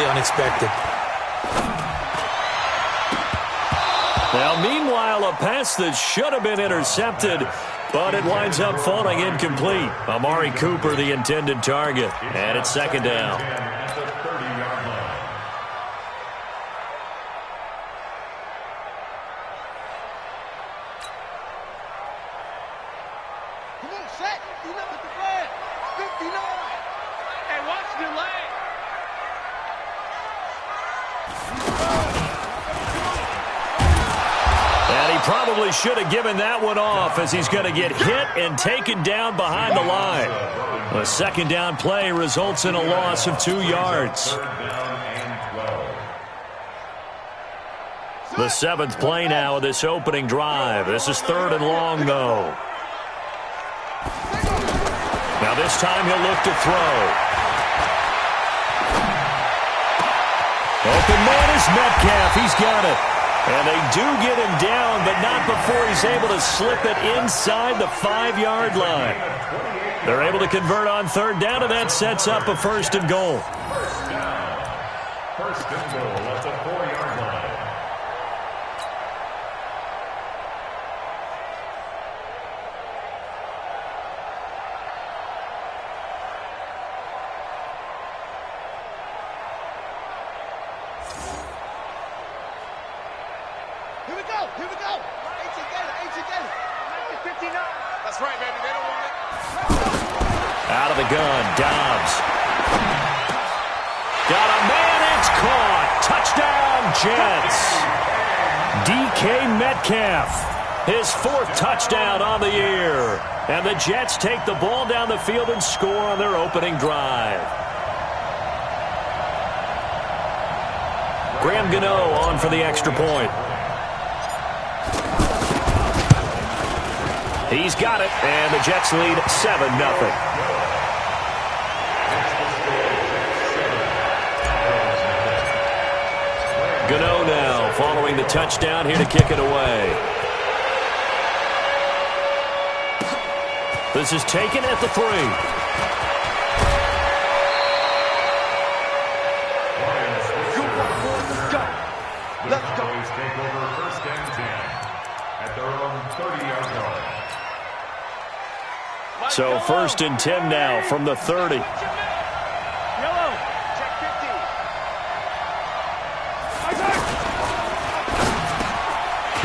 unexpected. Now, meanwhile, a pass that should have been intercepted, but it winds up falling incomplete. Amari Cooper, the intended target, and it's second down. Probably should have given that one off as he's going to get hit and taken down behind the line. A second down play results in a loss of 2 yards. The 7th play now of this opening drive. This is 3rd and long, though. Now this time he'll look to throw. Open man is Metcalf. He's got it. And they do get him down, but not before he's able to slip it inside the 5-yard line. They're able to convert on 3rd down, and that sets up a 1st and goal. First and goal at the 4-yard line. Here we go. Ain't you get it. 59. That's right, baby. They don't want it. Out of the gun, Dobbs. Got a man, it's caught. Touchdown, Jets. DK Metcalf, his 4th touchdown on the year. And the Jets take the ball down the field and score on their opening drive. Graham Gano on for the extra point. He's got it, and the Jets lead 7-0. Gano now following the touchdown here to kick it away. This is taken at the 3. Let's go. Take over 1st and 10 at their own 30-yard line. So 1st and 10 now from the 30. Yellow. Check 50.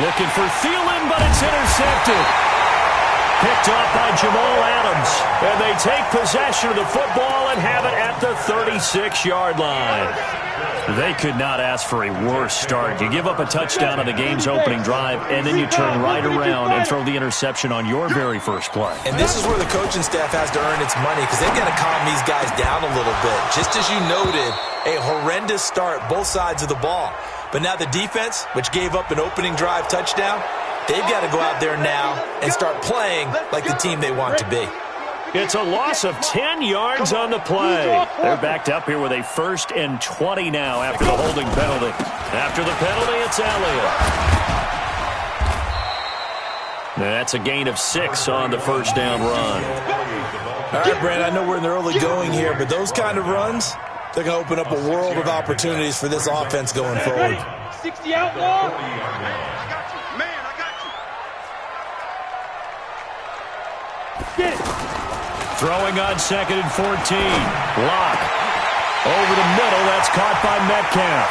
Looking for Thielen, but it's intercepted. Picked off by Jamal Adams. And they take possession of the football and have it at the 36-yard line. They could not ask for a worse start. You give up a touchdown on the game's opening drive, and then you turn right around and throw the interception on your very first play. And this is where the coaching staff has to earn its money because they've got to calm these guys down a little bit. Just as you noted, a horrendous start, both sides of the ball. But now the defense, which gave up an opening drive touchdown, they've got to go out there now and start playing like the team they want to be. It's a loss of 10 yards on the play. They're backed up here with a 1st and 20 now after the holding penalty. After the penalty, it's Elliott. That's a gain of 6 on the 1st down run. All right, Brandon, I know we're in the early going here, but those kind of runs, they're going to open up a world of opportunities for this offense going forward. 60 outlaw. Get it. Throwing on 2nd and 14. Lock. Over the middle. That's caught by Metcalf.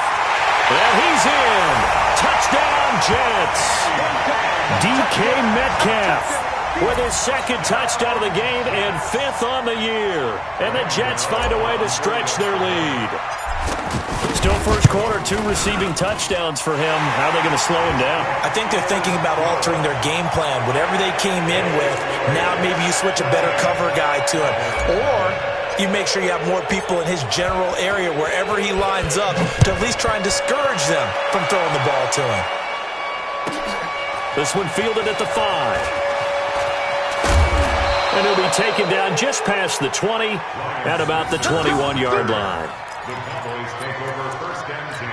And he's in. Touchdown, Jets. DK Metcalf with his 2nd touchdown of the game and 5th on the year. And the Jets find a way to stretch their lead. Still first quarter, 2 receiving touchdowns for him. How are they going to slow him down? I think they're thinking about altering their game plan. Whatever they came in with, now maybe you switch a better cover guy to him. Or you make sure you have more people in his general area wherever he lines up to at least try and discourage them from throwing the ball to him. This one fielded at the 5. And he'll be taken down just past the 20 at about the 21-yard line. The Cowboys take over 1st and 10.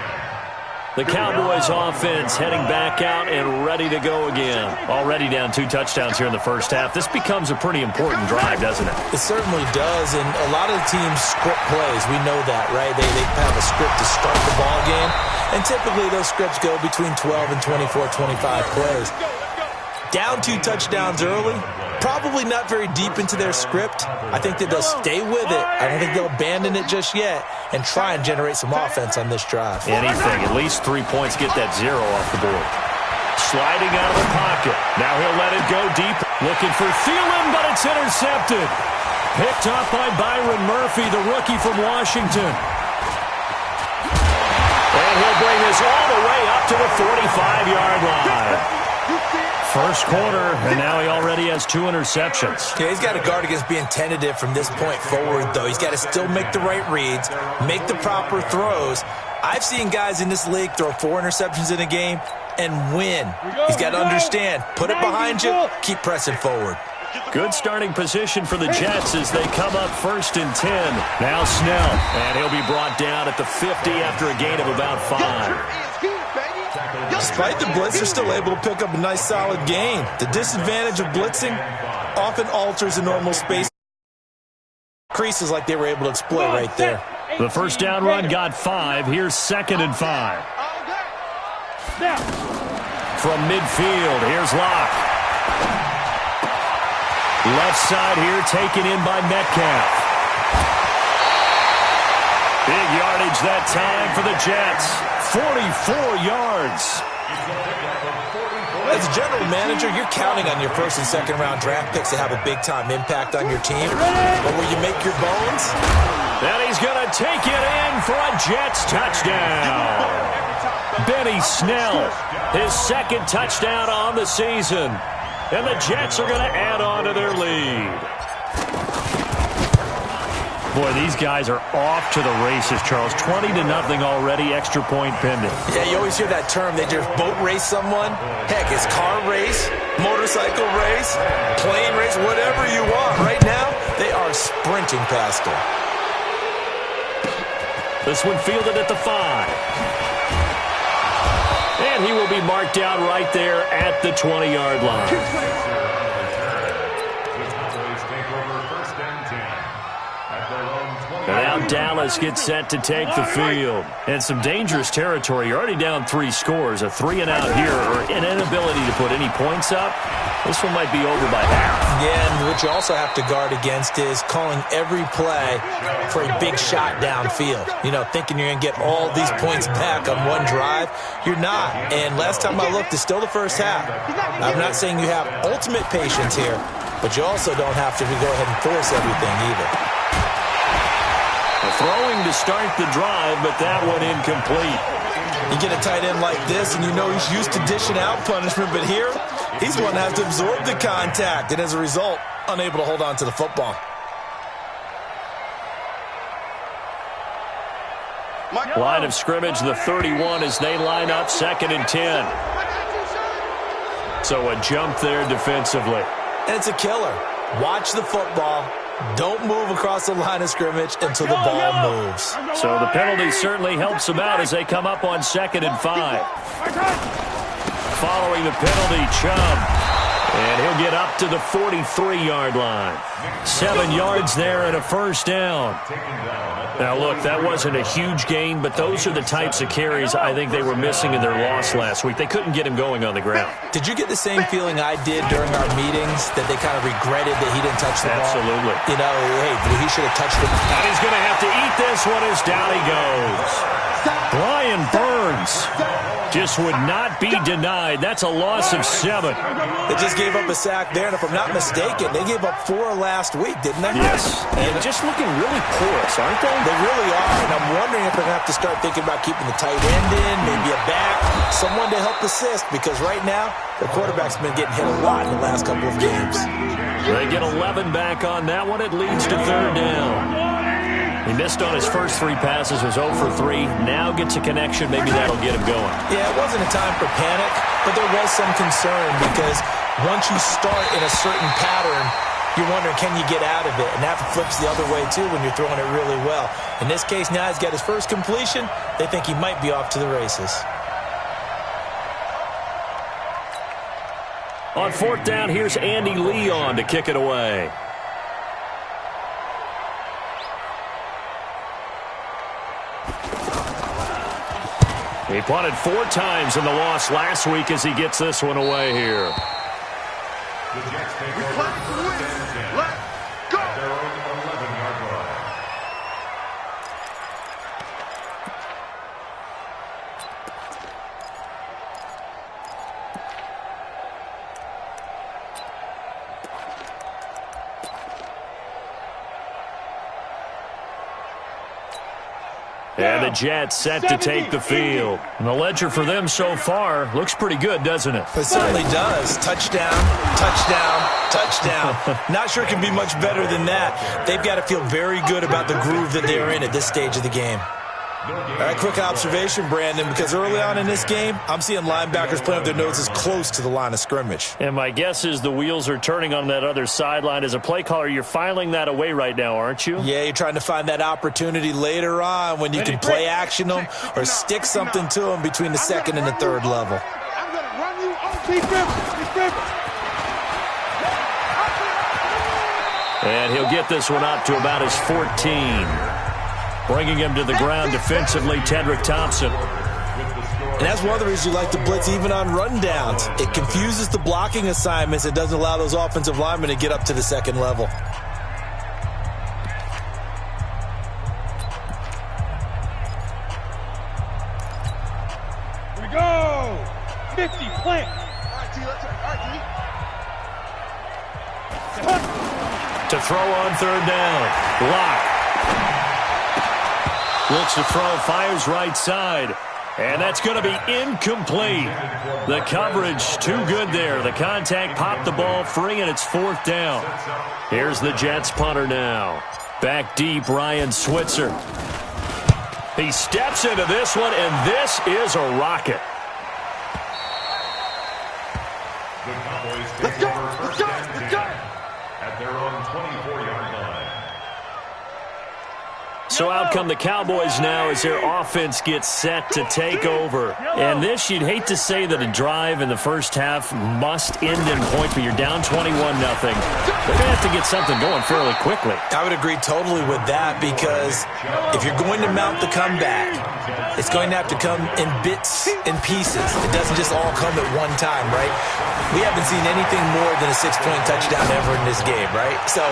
The Cowboys offense heading back out and ready to go again. Already down 2 touchdowns here in the first half. This becomes a pretty important drive, doesn't it? It certainly does, and a lot of the teams script plays. We know that, right? They have a script to And typically those scripts go between 12 and 24, 25 plays. Down 2 touchdowns early, probably not very deep into their script. I think that they'll stay with it. I don't think they'll abandon it just yet and try and generate some offense on this drive. Anything, at least 3 points, get that 0 off the board. Sliding out of the pocket. Now he'll let it go deep. Looking for Thielen, but it's intercepted. Picked up by Byron Murphy, the rookie from Washington. And he'll bring this all the way up to the 45-yard line. First quarter, and now he already has 2 interceptions. Yeah, he's got to guard against being tentative from this point forward, though. He's got to still make the right reads, make the proper throws. I've seen guys in this league throw 4 interceptions in a game and win. He's got to understand, put it behind you, keep pressing forward. Good starting position for the Jets as they come up 1st and 10. Now Snell, and he'll be brought down at the 50 after a gain of about 5. Despite the blitz, they're still able to pick up a nice solid gain. The disadvantage of blitzing often alters the normal space. Creases like they were able to exploit right there. The first down run got 5. Here's 2nd and 5. From midfield, here's Locke. Left side here taken in by Metcalf. Big yardage that time for the Jets. 44 yards. As a general manager, you're counting on your first and second round draft picks to have a big-time impact on your team. But will you make your bones? And he's going to take it in for a Jets touchdown. Benny Snell, his 2nd touchdown on the season. And the Jets are going to add on to their lead. Boy, these guys are off to the races, Charles. 20-0 already, extra point pending. Yeah, you always hear that term. They just boat race someone. Heck, it's car race, motorcycle race, plane race, whatever you want. Right now, they are sprinting past them. This one fielded at the 5. And he will be marked down right there at the 20-yard line. Now Dallas gets set to take the field. And some dangerous territory. You're already down 3 scores. A 3-and-out here or an inability to put any points up. This one might be over by half. Yeah, and what you also have to guard against is calling every play for a big shot downfield. You know, thinking you're going to get all these points back on one drive. You're not. And last time I looked, it's still the first half. I'm not saying you have ultimate patience here, but you also don't have to go ahead and force everything either. Throwing to start the drive, but that one incomplete. You get a tight end like this, and you know he's used to dishing out punishment, but here, he's the one that has to absorb the contact, and as a result, unable to hold on to the football. Line of scrimmage, the 31, as they line up 2nd and 10. So a jump there defensively. And it's a killer. Watch the football. Don't move across the line of scrimmage until the ball moves. So the penalty certainly helps them out as they come up on 2nd and 5. Following the penalty, Chubb. And he'll get up to the 43-yard line. 7 yards there and a first down. Now, look, that wasn't a huge gain, but those are the types of carries I think they were missing in their loss last week. They couldn't get him going on the ground. Did you get the same feeling I did during our meetings, that they kind of regretted that he didn't touch the ball? Absolutely. You know, hey, he should have touched it. And he's going to have to eat this one as down he goes. Brian Burns just would not be denied. That's a loss of 7. They just gave up a sack there, and if I'm not mistaken, they gave up 4 last week, didn't they? Yes, and just looking really porous, aren't they? They really are, and I'm wondering if they're going to have to start thinking about keeping the tight end in, maybe a back, someone to help assist, because right now, the quarterback's been getting hit a lot in the last couple of games. They get 11 back on that one. It leads to 3rd down. He missed on his first 3 passes, was 0 for 3. Now gets a connection. Maybe that'll get him going. Yeah, it wasn't a time for panic, but there was some concern because once you start in a certain pattern, you're wondering, can you get out of it? And that flips the other way, too, when you're throwing it really well. In this case, now he's got his first completion. They think he might be off to the races. On 4th down, here's Andy Leon to kick it away. He punted 4 times in the loss last week as he gets this one away here. The Jets take over first and 10. Let's go! At their own 11-yard line. And the Jets set to take the field. And the ledger for them so far looks pretty good, doesn't it? It certainly does. Touchdown, touchdown, touchdown. Not sure it can be much better than that. They've got to feel very good about the groove that they are in at this stage of the game. All right, quick observation, Brandon, because early on in this game, I'm seeing linebackers playing with their noses close to the line of scrimmage. And my guess is the wheels are turning on that other sideline. As a play caller, you're filing that away right now, aren't you? Yeah, you're trying to find that opportunity later on when you can play action them or stick something to them between the second and the third level. I'm going to run you on defense. And he'll get this one up to about his 14. Bringing him to the ground defensively, Tedrick Thompson. And that's one of the reasons you like to blitz even on rundowns. It confuses the blocking assignments. It doesn't allow those offensive linemen to get up to the second level. Here we go. 50, plant. All right, T, let's All right, To throw on third down. Lock. Looks to throw, fires right side. And that's going to be incomplete. The coverage too good there. The contact popped the ball free, and it's 4th down. Here's the Jets punter now. Back deep, Ryan Switzer. He steps into this one, and this is a rocket. The Cowboys take over first and 10 at their own 24-yard line. So out come the Cowboys now as their offense gets set to take over. And this, you'd hate to say that a drive in the first half must end in points, but you're down 21-0. They're going to have to get something going fairly quickly. I would agree totally with that because if you're going to mount the comeback, it's going to have to come in bits and pieces. It doesn't just all come at one time, right? We haven't seen anything more than a 6-point touchdown ever in this game, right? So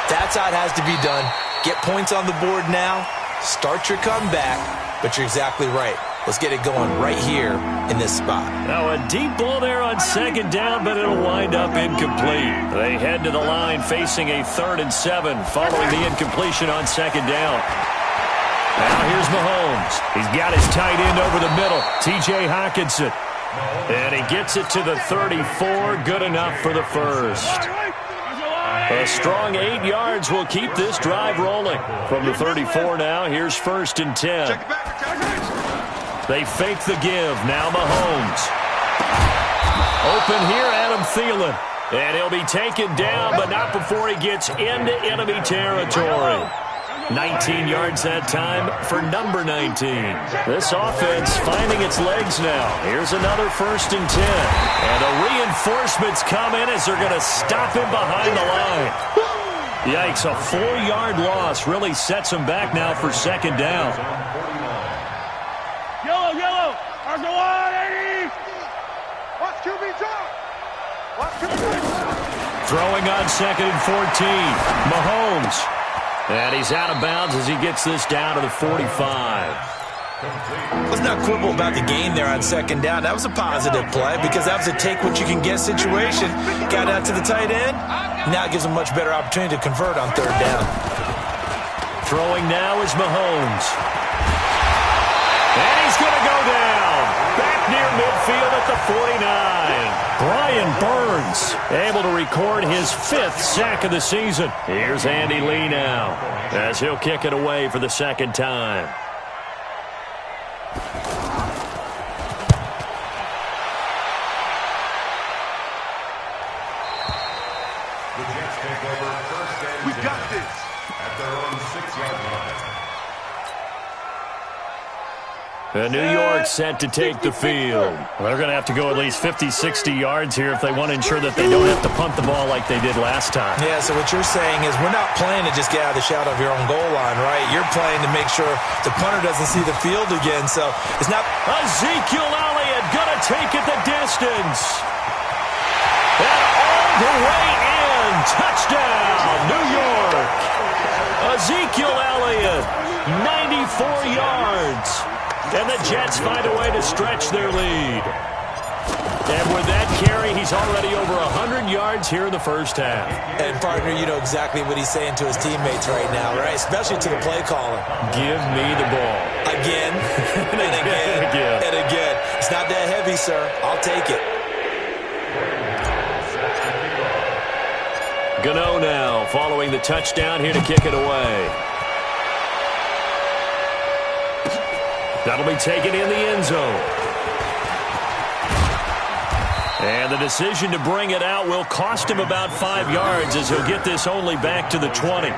that's how it has to be done. Get points on the board now, start your comeback, but you're exactly right. Let's get it going right here in this spot. Now a deep ball there on second down, but it'll wind up incomplete. They head to the line facing a 3rd and 7 following the incompletion on second down. Now here's Mahomes. He's got his tight end over the middle, T.J. Hockenson. And he gets it to the 34, good enough for the first. A strong 8 yards will keep this drive rolling. From the 34 now, here's 1st and 10. They fake the give. Now Mahomes. Open here, Adam Thielen. And he'll be taken down, but not before he gets into enemy territory. 19 yards that time for number 19. This offense finding its legs now. Here's another 1st and 10. And the reinforcements come in as they're going to stop him behind the line. Yikes, a 4-yard loss really sets him back now for second down. Yellow. There's the 180. Watch QB drop. Watch QB drop. Throwing on 2nd and 14. Mahomes. And he's out of bounds as he gets this down to the 45. Let's not quibble about the gain there on second down. That was a positive play because that was a take-what-you-can-get situation. Got out to the tight end. Now it gives him a much better opportunity to convert on third down. Throwing now is Mahomes. And he's going to go down. Back near midfield at the 49. Brian Burns able to record his 5th sack of the season. Here's Andy Lee now as he'll kick it away for the 2nd time. The Jets take over first and 10. We got this. At their own 6-yard line. New York set to take the field. They're going to have to go at least 50, 60 yards here if they want to ensure that they don't have to punt the ball like they did last time. Yeah, so what you're saying is we're not playing to just get out of the shadow of your own goal line, right? You're playing to make sure the punter doesn't see the field again. So it's not... Ezekiel Elliott going to take it the distance. And all the way in. Touchdown, New York. Ezekiel Elliott, 94 yards. And the Jets find a way to stretch their lead. And with that carry, he's already over 100 yards here in the first half. And, partner, you know exactly what he's saying to his teammates right now, right? Especially to the play caller. Give me the ball. Again, and again, and again. It's not that heavy, sir. I'll take it. Gano now following the touchdown here to kick it away. That'll be taken in the end zone. And the decision to bring it out will cost him about 5 yards as he'll get this only back to the 20.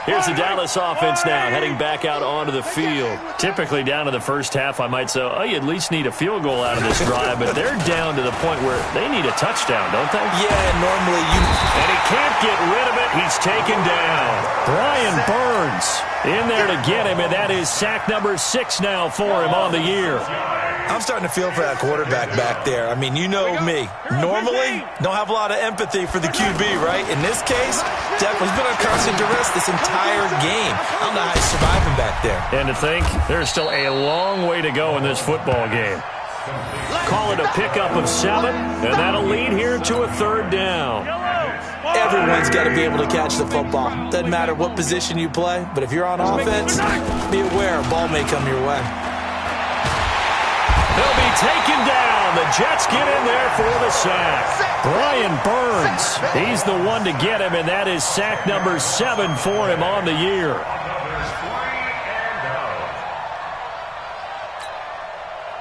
Here's the Dallas offense now, heading back out onto the field. Typically down to the first half, I might say, oh, you at least need a field goal out of this drive, but they're down to the point where they need a touchdown, don't they? Yeah, normally you... And he can't get rid of it. He's taken down. Brian Burns in there to get him, and that is sack number 6 now for him on the year. I'm starting to feel for that quarterback back there. I mean, you know me. Normally, don't have a lot of empathy for the QB, right? In this case, definitely been on constant duress this entire game. I don't know how he's surviving back there. And to think, there's still a long way to go in this football game. Call it a pickup of 7, and that'll lead here to a 3rd down. Everyone's got to be able to catch the football. Doesn't matter what position you play, but if you're on offense, be aware a ball may come your way. They'll be taken down. The Jets get in there for the sack. Brian Burns, he's the one to get him, and that is sack number 7 for him on the year.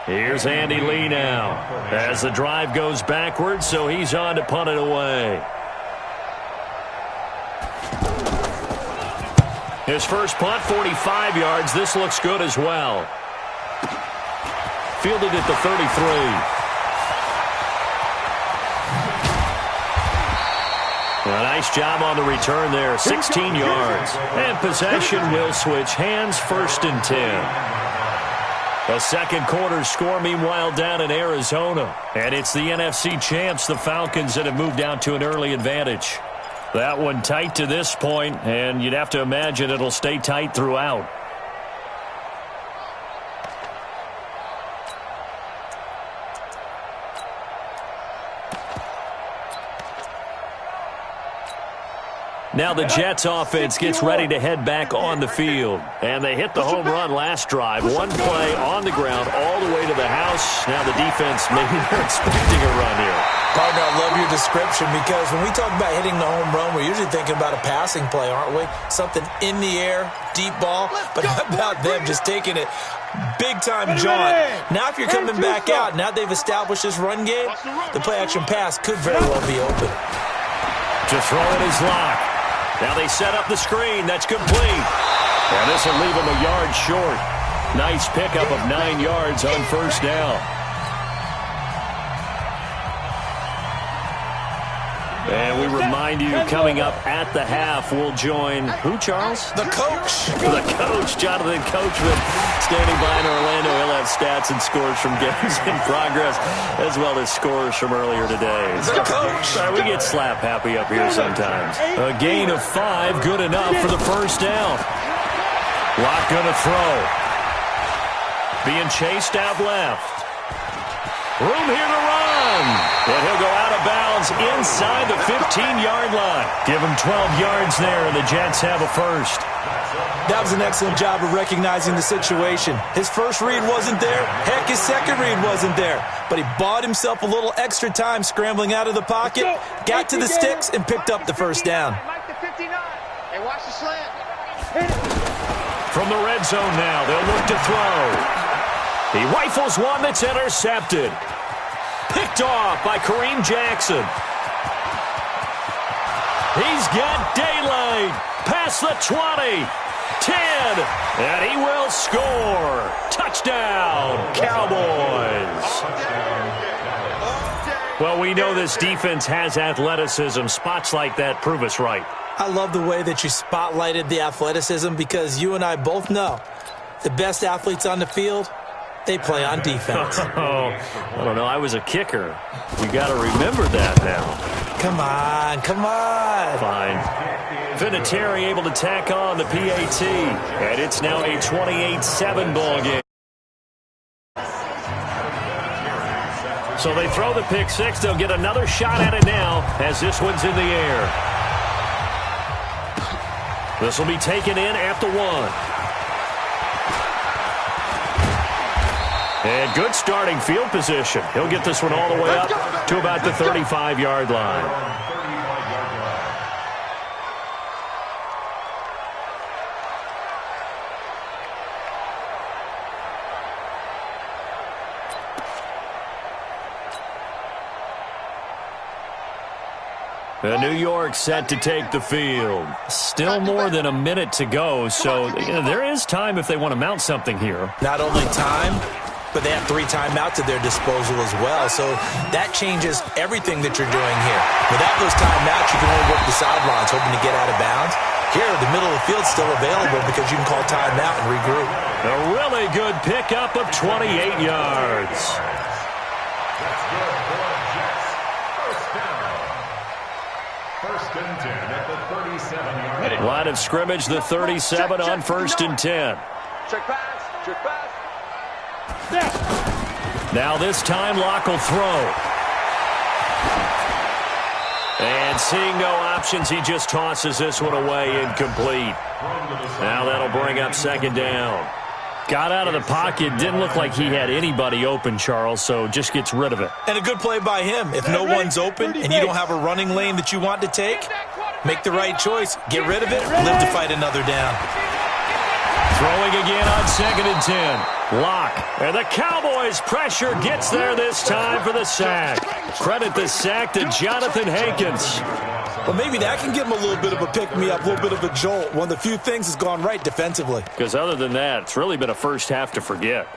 Here's Andy Lee now as the drive goes backwards, so he's on to punt it away. His first punt, 45 yards. This looks good as well. Fielded at the 33. A nice job on the return there, 16 yards. And possession will switch hands, 1st and 10. A second quarter score, meanwhile, down in Arizona. And it's the NFC champs, the Falcons, that have moved down to an early advantage. That one tight to this point, and you'd have to imagine it'll stay tight throughout. Now the Jets offense gets ready to head back on the field. And they hit the home run last drive. One play on the ground all the way to the house. Now the defense, maybe they're expecting a run here. Partner, I love your description because when we talk about hitting the home run, we're usually thinking about a passing play, aren't we? Something in the air, deep ball. But how about them just taking it big-time jaunt? Now if you're coming back out, now they've established this run game, the play-action pass could very well be open. Just throwing his lock. Now they set up the screen. That's complete. And this will leave him a yard short. Nice pickup of 9 yards on 1st down. And we remind you, coming up at the half, we'll join who, Charles? The coach. The coach, Jonathan Coachman, standing by in Orlando. He'll have stats and scores from games in progress, as well as scores from earlier today. The coach. We get slap happy up here sometimes. A gain of 5, good enough for the 1st down. Locke gonna throw. Being chased out left. Room here to run. And he'll go out of bounds inside the 15-yard line. Give him 12 yards there, and the Jets have a 1st. That was an excellent job of recognizing the situation. His first read wasn't there. Heck, his second read wasn't there. But he bought himself a little extra time scrambling out of the pocket, got to the sticks, and picked up the 1st down. Hey, watch the slant. From the red zone now, they'll look to throw. He rifles one that's intercepted. Picked off by Kareem Jackson. He's got daylight. past the 20. 10. And he will score. Touchdown, Cowboys. Well, we know this defense has athleticism. Spots like that prove us right. I love the way that you spotlighted the athleticism because you and I both know the best athletes on the field, they play on defense. Oh, I don't know. I was a kicker. We got to remember that now. Come on, come on. Fine. Vinatieri able to tack on the PAT. And it's now a 28-7 ball game. So they throw the pick six. They'll get another shot at it now as this one's in the air. This will be taken in at the 1. And good starting field position. He'll get this one all the way up to about the 35-yard line. New York set to take the field. Still more than a minute to go, so there is time if they want to mount something here. Not only time, but they have 3 timeouts at their disposal as well, so that changes everything that you're doing here. Without those timeouts, you can only work the sidelines, hoping to get out of bounds. Here, the middle of the field's still available because you can call timeout and regroup. A really good pickup of 28 yards. That's good for the Jets. First down. First and 10 at the 37-yard line. Line of scrimmage, the 37 on 1st and 10. Check pass, check pass. Now this time, Locke will throw. And seeing no options, he just tosses this one away incomplete. Now that'll bring up 2nd down. Got out of the pocket. Didn't look like he had anybody open, Charles, so just gets rid of it. And a good play by him. If no one's open and you don't have a running lane that you want to take, make the right choice. Get rid of it. Live to fight another down. Throwing again on 2nd and 10. Locke. And the Cowboys' pressure gets there this time for the sack. Credit the sack to Jonathan Hankins. Well, maybe that can give him a little bit of a pick-me-up, a little bit of a jolt. One of the few things has gone right defensively. Because other than that, it's really been a first half to forget.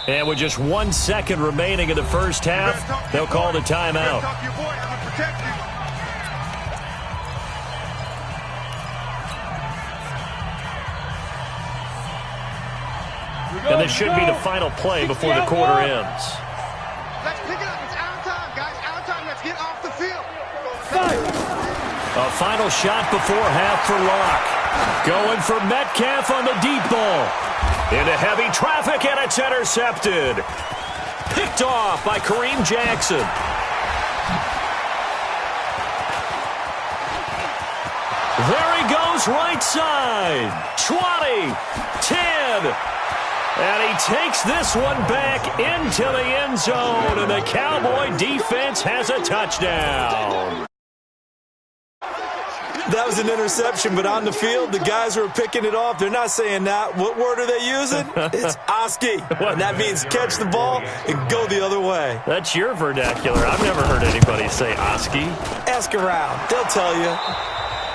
And with just 1 second remaining in the first half, they'll call the timeout. And this should be the final play before the quarter ends. Let's pick it up. It's our time, guys. Our time. Let's get off the field. A final shot before half for Locke. Going for Metcalf on the deep ball. Into heavy traffic, and it's intercepted. Picked off by Kareem Jackson. There he goes, right side. 20, 10. And he takes this one back into the end zone, and the Cowboy defense has a touchdown. That was an interception, but on the field, the guys who are picking it off, they're not saying that. What word are they using? It's Oski. And that means catch the ball and go the other way. That's your vernacular. I've never heard anybody say Oski. Ask around. They'll tell you.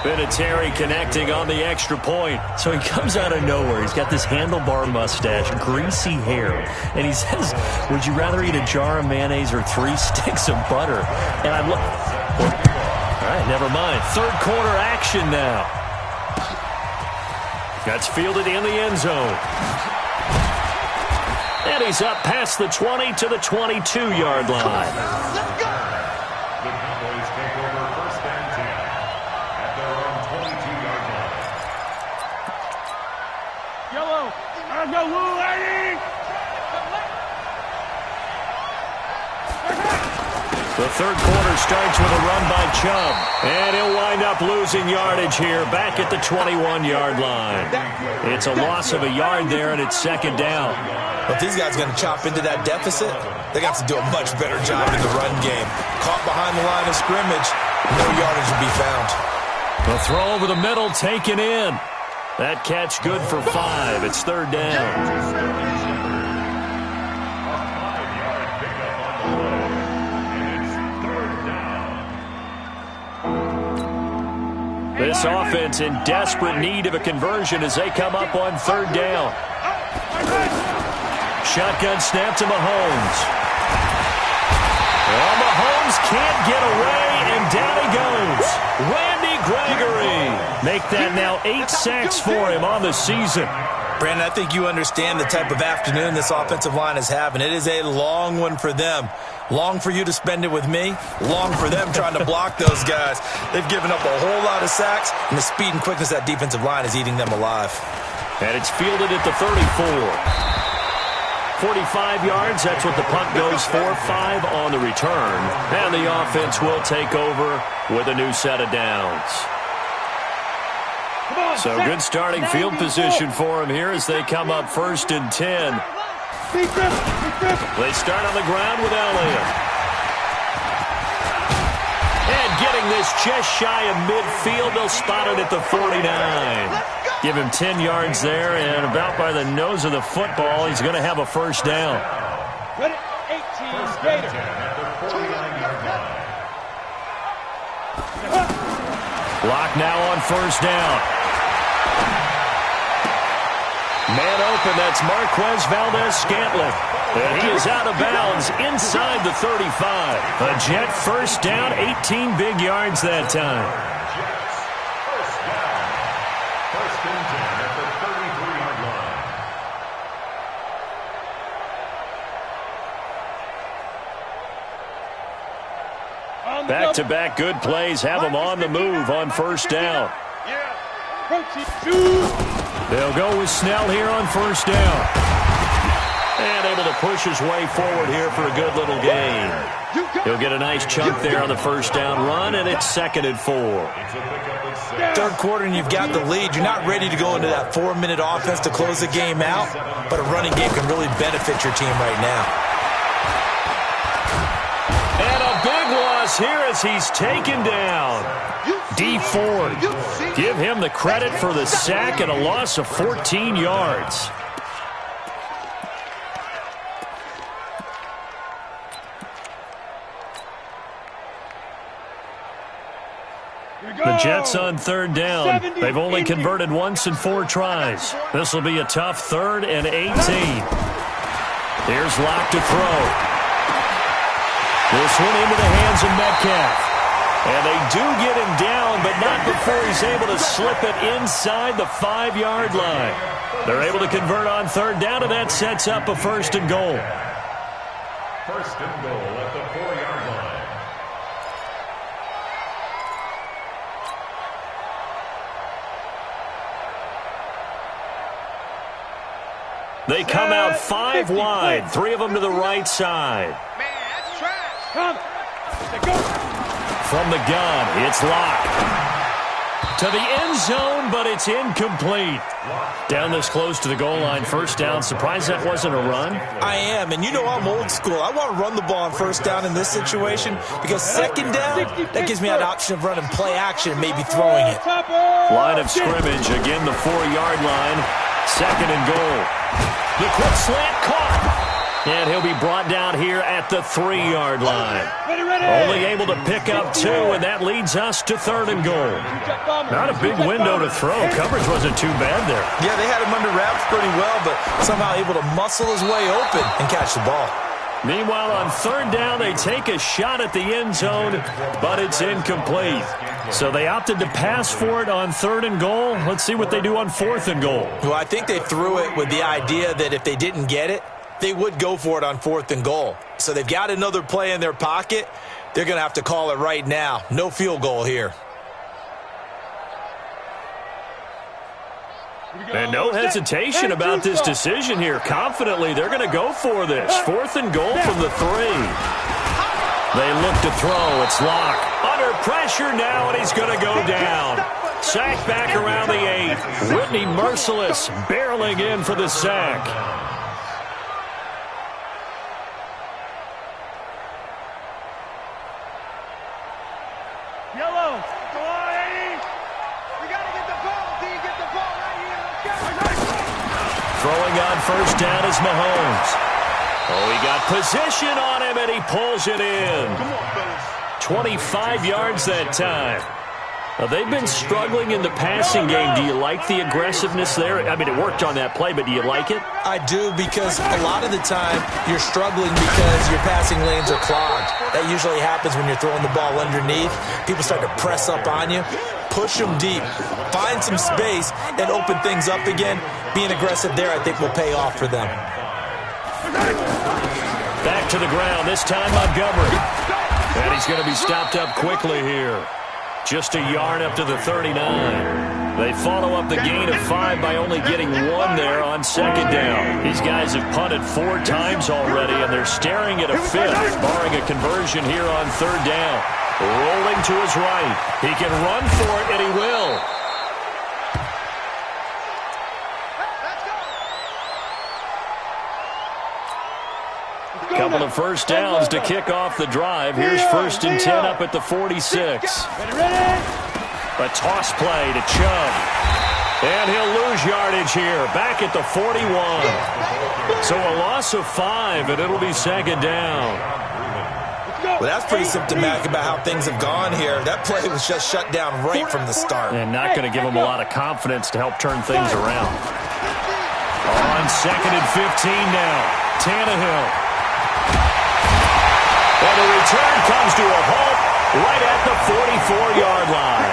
Vinatieri connecting on the extra point. So he comes out of nowhere. He's got this handlebar mustache, greasy hair. And he says, would you rather eat a jar of mayonnaise or 3 sticks of butter? And I'm like... All right, never mind. Third quarter action now. That's fielded in the end zone. And he's up past the 20 to the 22-yard line. Let's go. The Cowboys take over 1st and 10 at their own 22-yard line. Yellow. I go, Lou, lady. The third quarter starts with a run by Chubb. And he'll wind up losing yardage here back at the 21-yard line. It's a loss of a yard there, and it's second down. But if these guys are going to chop into that deficit, they got to do a much better job in the run game. Caught behind the line of scrimmage, no yardage will be found. The throw over the middle taken in. That catch good for 5. It's third down. This offense in desperate need of a conversion as they come up on third down. Shotgun snap to Mahomes. Well, Mahomes can't get away, and down he goes. Randy Gregory. Make that now 8 sacks for him on the season. Brandon, I think you understand the type of afternoon this offensive line is having. It is a long one for them. Long for you to spend it with me. Long for them trying to block those guys. They've given up a whole lot of sacks, and the speed and quickness of that defensive line is eating them alive. And it's fielded at the 34. 45 yards, that's what the punt goes for. 5 on the return. And the offense will take over with a new set of downs. So good starting field position for them here as they come up 1st and 10. They start on the ground with Elliott. And getting this just shy of midfield, they'll spot it at the 49. Give him 10 yards there, and about by the nose of the football, he's going to have a first down. 18, Gator. Lock now on first down. Man open, that's Marquez Valdez-Scantling. And he is out of bounds inside the 35. A Jet first down, 18 big yards that time. First down. First and 10 at the 33-yard line. Back-to-back good plays have them on the move on first down. They'll go with Snell here on first down. And able to push his way forward here for a good little gain. He'll get a nice chunk there on the first down run, and it's 2nd and 4. Third quarter and you've got the lead. You're not ready to go into that 4-minute offense to close the game out, but a running game can really benefit your team right now. And a big loss here as he's taken down. D. Ford. Give him the credit for the sack and a loss of 14 yards. The Jets on third down. They've only converted once in 4 tries. This will be a tough 3rd and 18. Here's Locke to throw. This one into the hands of Metcalf. And they do get him down, but not before he's able to slip it inside the 5-yard line. They're able to convert on third down, and that sets up a 1st and goal. First and goal at the 4-yard line. They come out 5 wide, 3 of them to the right side. Man, that's trash. From the gun, it's Locke. To the end zone, but it's incomplete. Down this close to the goal line, first down. Surprised that wasn't a run? I am, and you know I'm old school. I want to run the ball on first down in this situation because second down, that gives me an option of running play action and maybe throwing it. Line of scrimmage, again the 4-yard line. 2nd and goal. The quick slant caught. And he'll be brought down here at the 3-yard line. Only able to pick up 2, and that leads us to 3rd and goal. Not a big window to throw. Coverage wasn't too bad there. Yeah, they had him under wraps pretty well, but somehow able to muscle his way open and catch the ball. Meanwhile, on third down, they take a shot at the end zone, but it's incomplete. So they opted to pass for it on 3rd and goal. Let's see what they do on 4th and goal. Well, I think they threw it with the idea that if they didn't get it, they would go for it on 4th and goal. So they've got another play in their pocket. They're going to have to call it right now. No field goal here. And no hesitation about this decision here. Confidently, they're going to go for this. 4th and goal from the 3. They look to throw. It's Locke. Under pressure now, and he's going to go down. Sack back around the 8. Whitney Merciless barreling in for the sack. Yellow. Go on, Eddie. We got to get the ball. Do you get the ball right here? Throwing on first down is Mahomes. Oh, he got position on him, and he pulls it in. 25 yards that time. Now, they've been struggling in the passing game. Do you like the aggressiveness there? I mean, it worked on that play, but do you like it? I do, because a lot of the time you're struggling because your passing lanes are clogged. That usually happens when you're throwing the ball underneath. People start to press up on you. Push them deep. Find some space and open things up again. Being aggressive there, I think, will pay off for them. Back to the ground, this time Montgomery. And he's going to be stopped up quickly here. Just a yard up to the 39. They follow up the gain of 5 by only getting 1 there on second down. These guys have punted 4 times already, and they're staring at a 5th, barring a conversion here on third down. Rolling to his right. He can run for it, and he will. Couple of first downs to kick off the drive. Here's first and 10 up at the 46. A toss play to Chubb. And he'll lose yardage here. Back at the 41. So a loss of 5, and it'll be second down. Well, that's pretty symptomatic about how things have gone here. That play was just shut down right from the start. And not going to give them a lot of confidence to help turn things around. On second and 15 now. Tannehill. And the return comes to a halt right at the 44-yard line.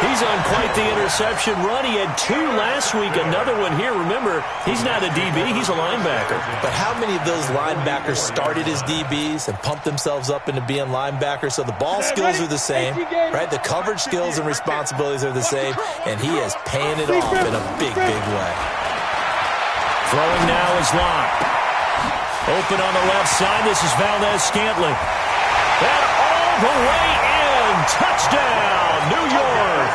He's on quite the interception run. He had 2 last week, another one here. Remember, he's not a DB, he's a linebacker. But how many of those linebackers started as DBs and pumped themselves up into being linebackers? So the ball skills are the same, right? The coverage skills and responsibilities are the same, and he is paying it off in a big, big way. Throwing now is Locke. Open on the left side. This is Valdez-Scantling. And all the way in. Touchdown, New York.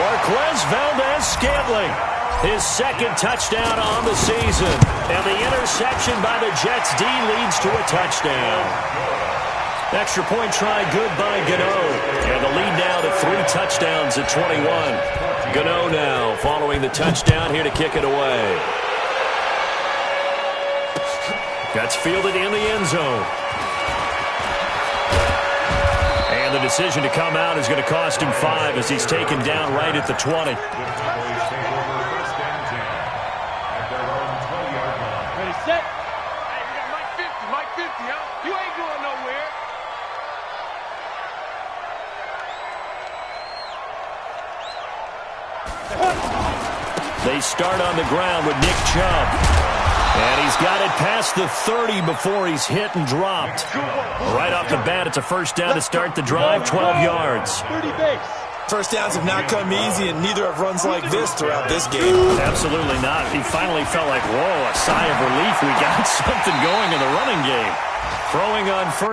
Marquez Valdez-Scantling. His second touchdown on the season. And the interception by the Jets D leads to a touchdown. Extra point try good by Gano. And the lead now to 3 touchdowns at 21. Gano now following the touchdown here to kick it away. That's fielded in the end zone. And the decision to come out is going to cost him 5 as he's taken down right at the 20. Ready, set. Hey, we got Mike 50, huh? You ain't going nowhere. They start on the ground with Nick Chubb. And he's got it past the 30 before he's hit and dropped. Right off the bat, it's a first down to start the drive, 12 yards. 30 base. First downs have not come easy, and neither have runs like this throughout this game. Absolutely not. He finally felt like, whoa, a sigh of relief. We got something going in the running game. Throwing on first.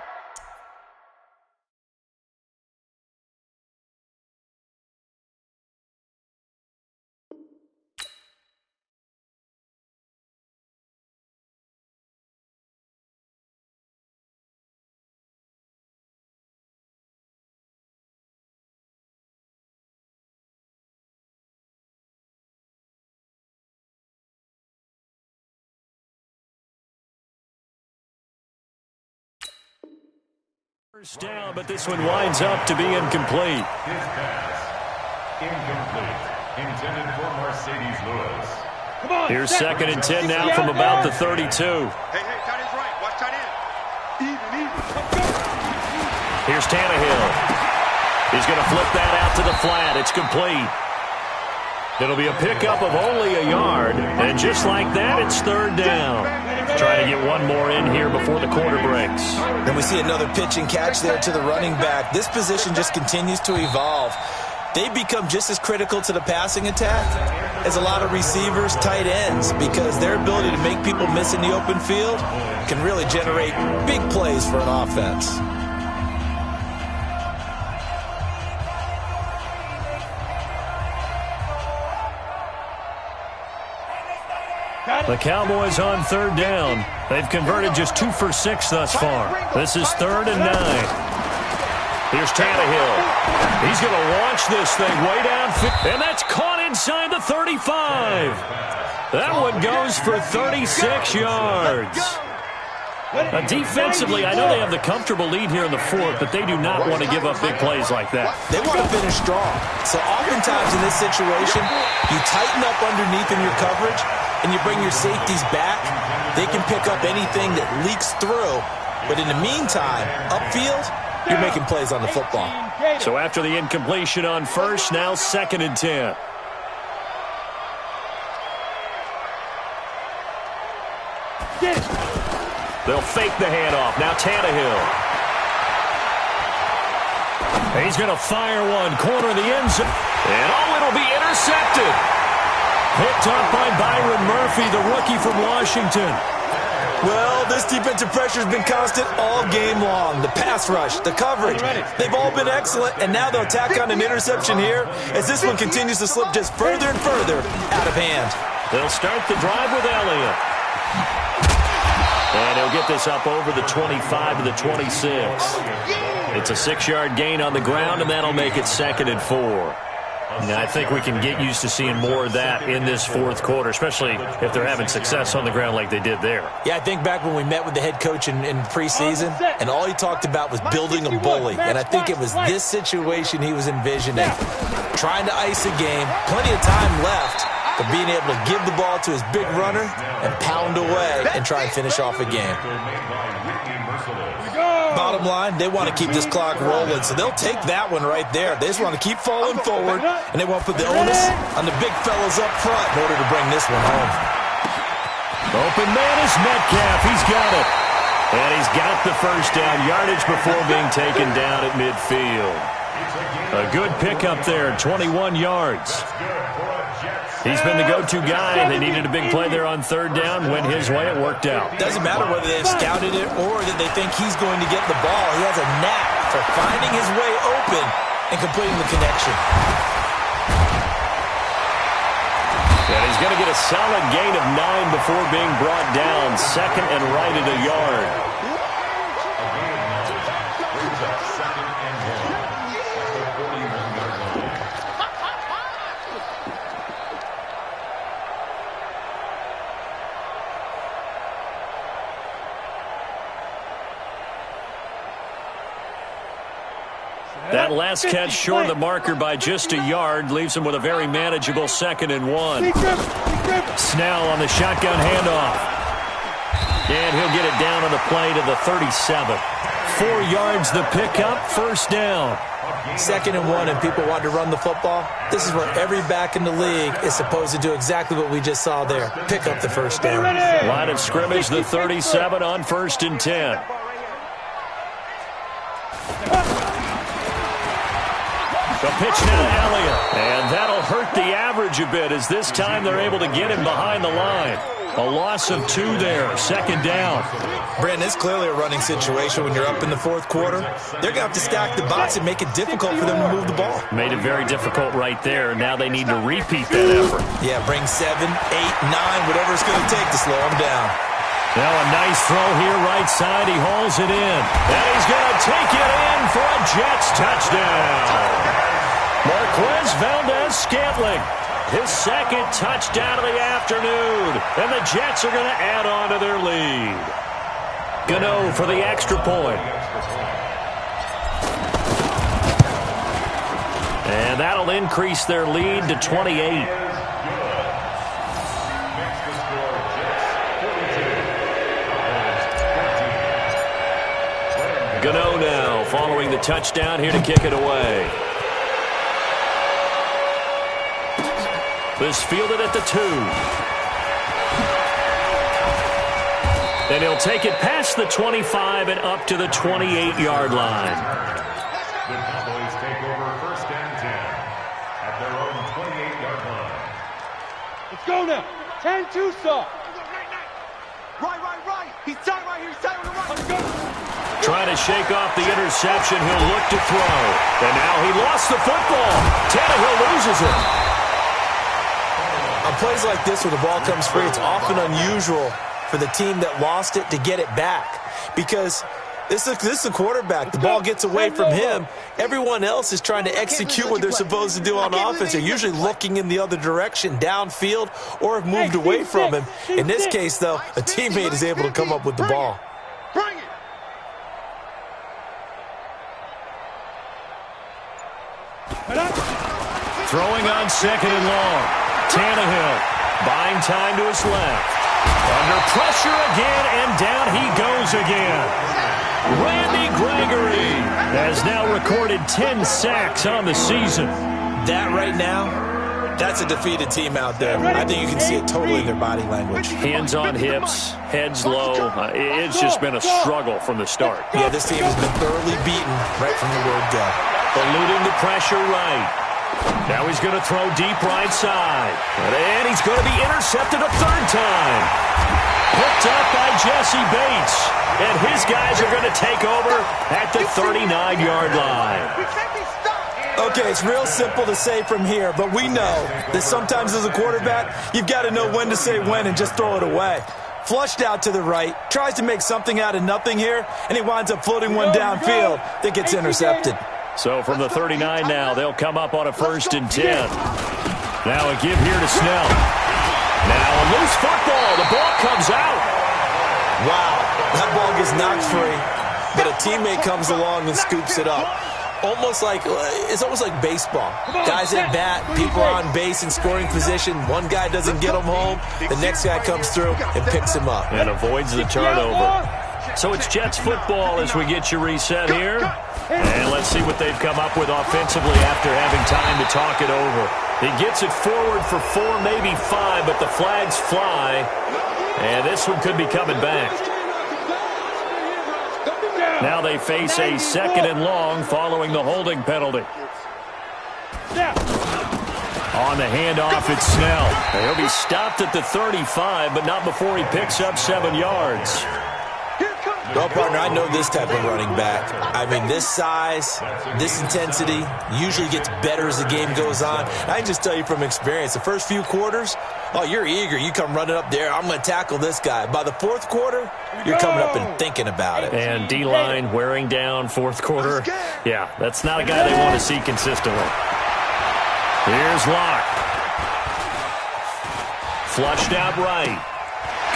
First down, but this one winds up to be incomplete. His pass. Incomplete. Intended for Mercedes Lewis. Come on. Here's second and 10 now from about the 32. Hey, tight end's right. Watch tight end. Even. Here's Tannehill. He's going to flip that out to the flat. It's complete. It'll be a pickup of only a yard. And just like that, it's third down. Trying to get one more in here before the quarter breaks. Then we see another pitch and catch there to the running back. This position just continues to evolve. They become just as critical to the passing attack is a lot of receivers, tight ends, because their ability to make people miss in the open field can really generate big plays for an offense. The Cowboys on 3rd down. They've converted just 2 for 6 thus far. This is 3rd and 9. Here's Tannehill. He's going to launch this thing way down. And that's caught inside the 35. That one goes for 36 yards. Now, defensively, I know they have the comfortable lead here in the 4th, but they do not want to give up big plays like that. They want to finish strong. So oftentimes in this situation, you tighten up underneath in your coverage, and you bring your safeties back. They can pick up anything that leaks through. But in the meantime, upfield, you're making plays on the football. So after the incompletion on 1st, now 2nd and 10. They'll fake the handoff. Now Tannehill. He's going to fire one. Corner of the end zone. And it'll be intercepted. Picked up by Byron Murphy, the rookie from Washington. Well, this defensive pressure has been constant all game long. The pass rush, the coverage, they've all been excellent, and now they'll tack on an interception here as this one continues to slip just further and further out of hand. They'll start the drive with Elliott. And he'll get this up over the 25 to the 26. It's a 6-yard gain on the ground, and that'll make it 2nd and 4. Now, I think we can get used to seeing more of that in this 4th quarter, especially if they're having success on the ground like they did there. Yeah, I think back when we met with the head coach in preseason, and all he talked about was building a bully. And I think it was this situation he was envisioning. Trying to ice a game, plenty of time left, but being able to give the ball to his big runner and pound away and try and finish off a game. Bottom line, they want to keep this clock rolling, so they'll take that one right there. They just want to keep falling forward, and they won't put the onus on the big fellas up front in order to bring this one home. Open man is Metcalf. He's got it. And he's got the first down yardage before being taken down at midfield. A good pickup there, 21 yards. He's been the go-to guy. They needed a big play there on 3rd down. Went his way. It worked out. Doesn't matter whether they've scouted it or that they think he's going to get the ball. He has a knack for finding his way open and completing the connection. And he's going to get a solid gain of 9 before being brought down. 2nd and right at a yard. That last catch short of the marker by just a yard leaves him with a very manageable 2nd and 1. Snell on the shotgun handoff. And he'll get it down on the play to the 37. 4 yards the pickup, 1st down. 2nd and 1 and people want to run the football. This is where every back in the league is supposed to do exactly what we just saw there. Pick up the 1st down. Line of scrimmage, the 37 on 1st and 10. The pitch now to Elliott. And that'll hurt the average a bit as this time they're able to get him behind the line. A loss of 2 there, 2nd down. Brandon, it's clearly a running situation when you're up in the 4th quarter. They're going to have to stack the box and make it difficult for them to move the ball. Made it very difficult right there. Now they need to repeat that effort. Yeah, bring 7, 8, 9, whatever it's going to take to slow them down. Now a nice throw here right side. He hauls it in. And he's going to take it in for a Jets touchdown. Marquez Valdez-Scantling, his 2nd touchdown of the afternoon. And the Jets are going to add on to their lead. Gano for the extra point. And that'll increase their lead to 28. Gano now following the touchdown here to kick it away. This fielded at the 2. And he'll take it past the 25 and up to the 28-yard line. The Cowboys take over 1st and 10 at their own 28-yard line. Let's go now. 10-2 stop. Right. He's tight right here. He's tight on the right. Let's go. Trying to shake off the interception. He'll look to throw. And now he lost the football. Tannehill loses it. On plays like this where the ball comes free, it's often unusual for the team that lost it to get it back. Because this is the quarterback. The ball gets away from him. Everyone else is trying to execute what they're supposed to do on offense. They're usually looking in the other direction, downfield, or have moved away from him. In this case, though, a teammate is able to come up with the ball. Bring it. Throwing on second and long. Tannehill buying time to his left. Under pressure again, and down he goes again. Randy Gregory has now recorded 10 sacks on the season. That right now, that's a defeated team out there. I think you can see it totally in their body language. Hands on hips, heads low. It's just been a struggle from the start. Yeah, this team has been thoroughly beaten right from the word go. Eluding the pressure right. Now he's going to throw deep right side. And he's going to be intercepted a third time. Picked up by Jesse Bates. And his guys are going to take over at the 39-yard line. Okay, it's real simple to say from here, but we know that sometimes as a quarterback, you've got to know when to say when and just throw it away. Flushed out to the right, tries to make something out of nothing here, and he winds up floating one downfield that gets intercepted. So from the 39 now, they'll come up on a 1st and 10. Now a give here to Snell. Now a loose football. The ball comes out. Wow, that ball gets knocked free, but a teammate comes along and scoops it up. It's almost like baseball. Guys at bat, people are on base in scoring position. One guy doesn't get him home. The next guy comes through and picks him up. And avoids the turnover. So it's Jets football as we get you reset here. And let's see what they've come up with offensively after having time to talk it over. He gets it forward for 4, maybe 5, but the flags fly. And this one could be coming back. Now they face a 2nd and long following the holding penalty. On the handoff, it's Snell. He'll be stopped at the 35, but not before he picks up 7 yards. Well, partner, I know this type of running back. I mean, this size, this intensity usually gets better as the game goes on. I can just tell you from experience, the first few quarters, oh, you're eager. You come running up there, I'm going to tackle this guy. By the 4th quarter, you're coming up and thinking about it. And D-line wearing down 4th quarter. Yeah, that's not a guy they want to see consistently. Here's Locke. Flushed out right.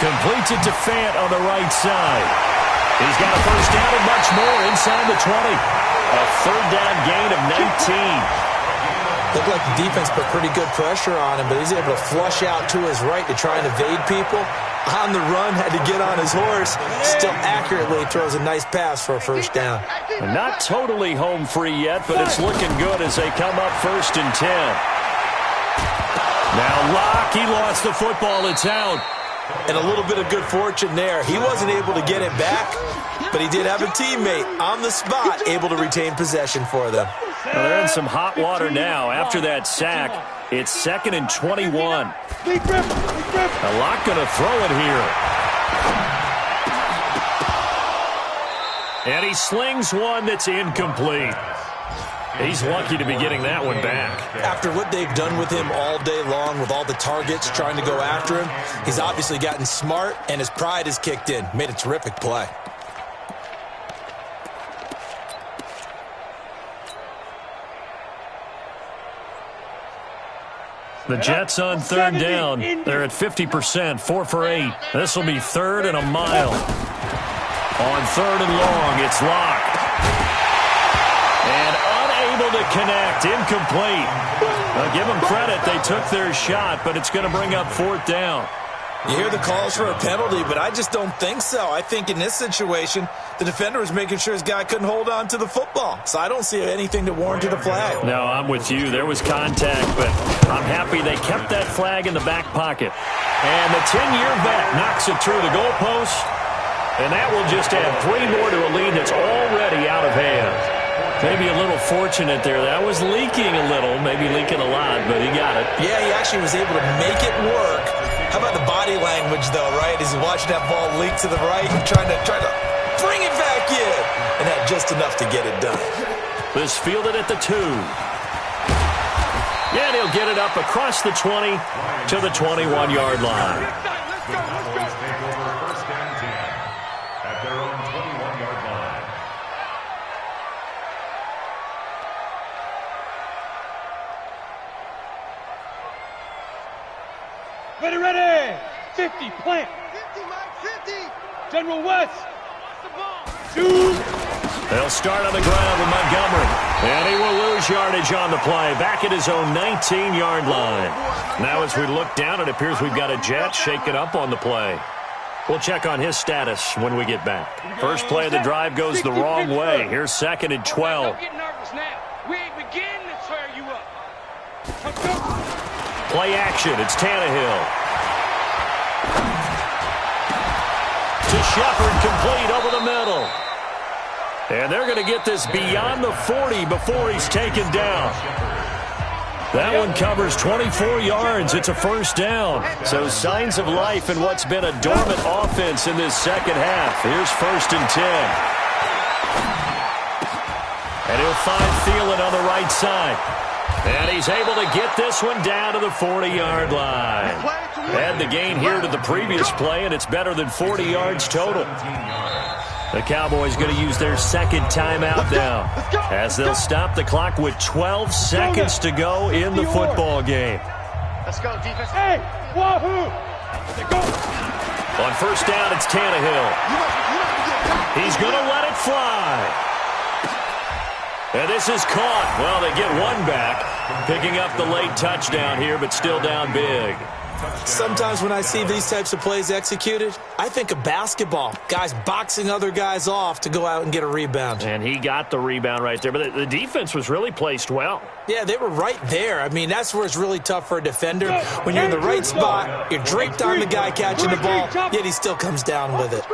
Completes it to Fant on the right side. He's got a first down and much more inside the 20. A 3rd down gain of 19. Looked like the defense put pretty good pressure on him, but he's able to flush out to his right to try and evade people. On the run, had to get on his horse. Still accurately throws a nice pass for a first down. Not totally home free yet, but it's looking good as they come up 1st and 10. Now Locke, he lost the football. It's out. And a little bit of good fortune there. He wasn't able to get it back, but he did have a teammate on the spot able to retain possession for them. Well, they're in some hot water now. After that sack, it's 2nd and 21. A lot going to throw it here. And he slings one that's incomplete. He's lucky to be getting that one back. After what they've done with him all day long, with all the targets trying to go after him, he's obviously gotten smart, and his pride has kicked in. Made a terrific play. The Jets on 3rd down. They're at 50%, 4 for 8. This will be 3rd and a mile. On 3rd and long, it's Locke. And unable to connect, incomplete. Now give them credit, they took their shot, but it's going to bring up 4th down. You hear the calls for a penalty, but I just don't think so. I think in this situation, the defender was making sure his guy couldn't hold on to the football. So I don't see anything that warranted a flag. No, I'm with you. There was contact, but I'm happy they kept that flag in the back pocket. And the 10-year vet knocks it through the goalpost. And that will just add 3 more to a lead that's already out of hand. Maybe a little fortunate there. That was leaking a little, maybe leaking a lot, but he got it. Yeah, he actually was able to make it work. How about the body language, though, right? As he's watching that ball leak to the right, trying to bring it back in, and had just enough to get it done. This fielded at the 2. And he'll get it up across the 20 to the 21-yard line. Cowboys take over first and 10 at their own 21-yard line. Ready. 50, plant. 50, Mike, 50. General West. The ball. 2. They'll start on the ground with Montgomery. And he will lose yardage on the play. Back at his own 19-yard line. Now as we look down, it appears we've got a Jet shaken up on the play. We'll check on his status when we get back. First play of the drive goes the wrong way. Here's 2nd and 12. Don't get nervous now. We ain't beginning to tear you up. Play action. It's Tannehill. To Shepard, complete over the middle. And they're going to get this beyond the 40 before he's taken down. That one covers 24 yards. It's a first down. So signs of life in what's been a dormant offense in this second half. Here's 1st and 10. And he'll find Thielen on the right side. And he's able to get this one down to the 40-yard line. Add the gain here to the previous play, and it's better than 40 yards total. The Cowboys going to use their second timeout now, as they'll stop the clock with 12 seconds to go in the football game. Let's go, defense. Hey, wahoo! Go. On first down, it's Tannehill. He's going to let it fly. And this is caught. Well, they get one back, picking up the late touchdown here, but still down big. Sometimes when I see these types of plays executed, I think of basketball. Guys boxing other guys off to go out and get a rebound. And he got the rebound right there, but the defense was really placed well. Yeah, they were right there. I mean, that's where it's really tough for a defender. When you're in the right spot, you're draped on the guy catching the ball, yet he still comes down with it.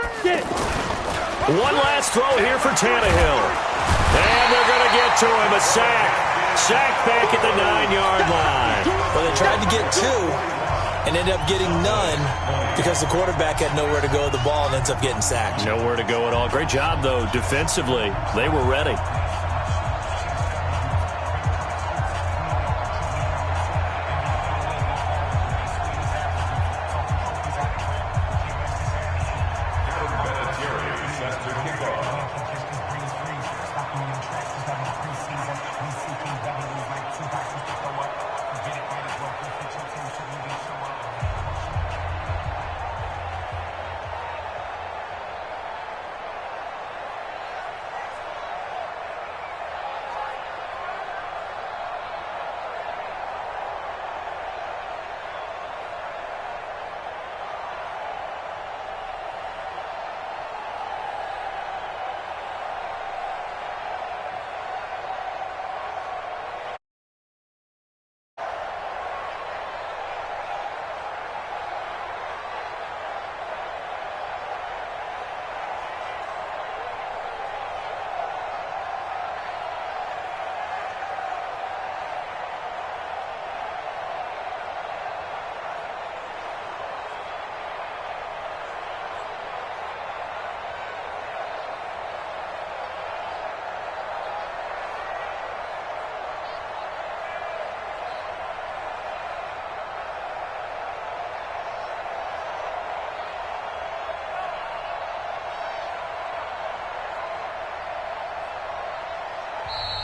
One last throw here for Tannehill. And they're going to get to him, a sack. Sack back at the 9-yard line. Well, they tried to get 2 and ended up getting none because the quarterback had nowhere to go with the ball and ends up getting sacked. Nowhere to go at all. Great job, though, defensively. They were ready.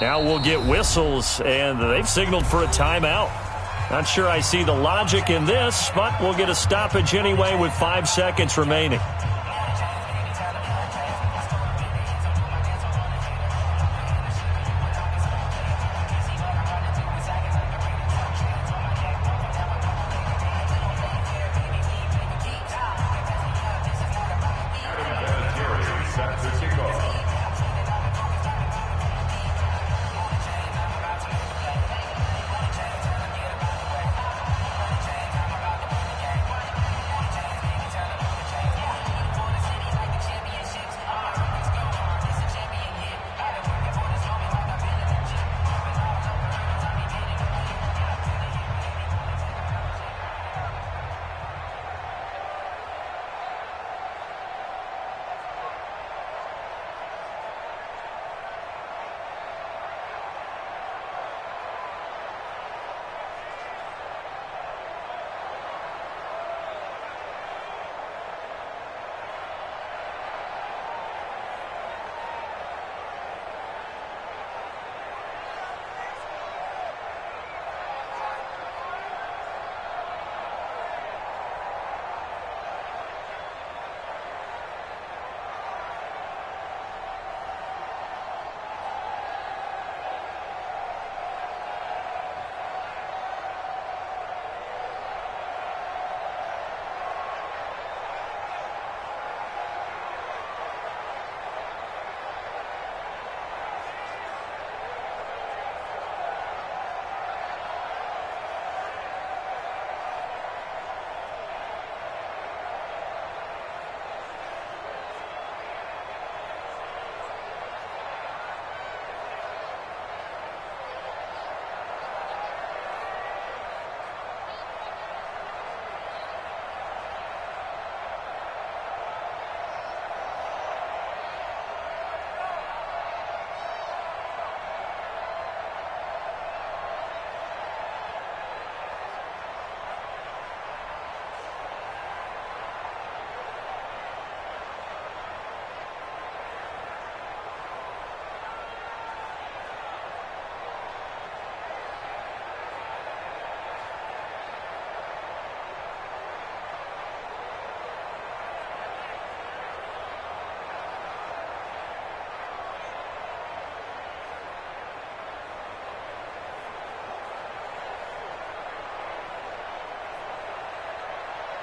Now we'll get whistles, and they've signaled for a timeout. Not sure I see the logic in this, but we'll get a stoppage anyway with 5 seconds remaining.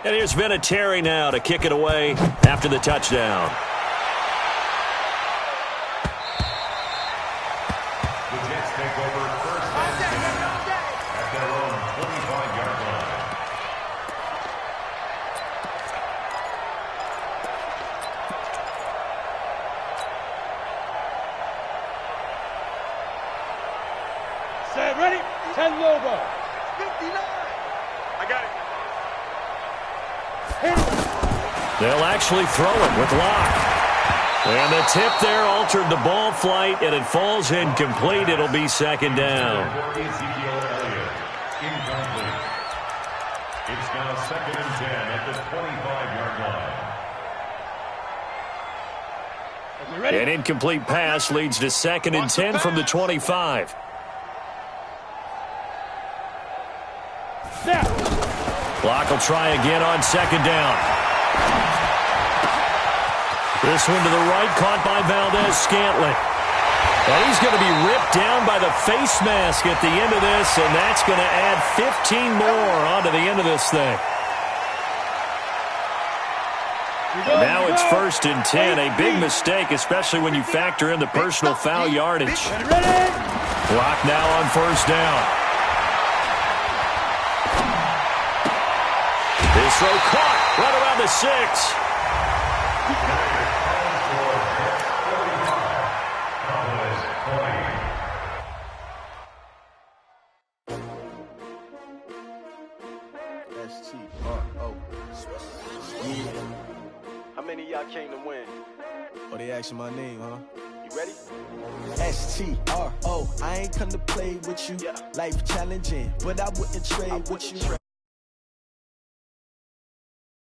And here's Vinatieri now to kick it away after the touchdown. The Jets take over first and 10 at their own 25-yard line. Set, ready? 10 Lobo. 59. I got it. They'll actually throw it with Locke. And the tip there altered the ball flight, and it falls incomplete. It'll be second down. Ezekiel Elliott, incomplete. It's now second and 10 at the 25-yard line. An incomplete pass leads to second and 10 from the 25. Locke will try again on second down. This one to the right, caught by Valdez-Scantling. And he's going to be ripped down by the face mask at the end of this, and that's going to add 15 more onto the end of this thing. And now it's first and 10, a big mistake, especially when you factor in the personal foul yardage. Locke now on first down. His throw caught right around the 6. How many of y'all came to win? Oh, they asking my name, huh? You ready? STRO. I ain't come to play with you. Yeah. Life challenging, but I wouldn't trade with you.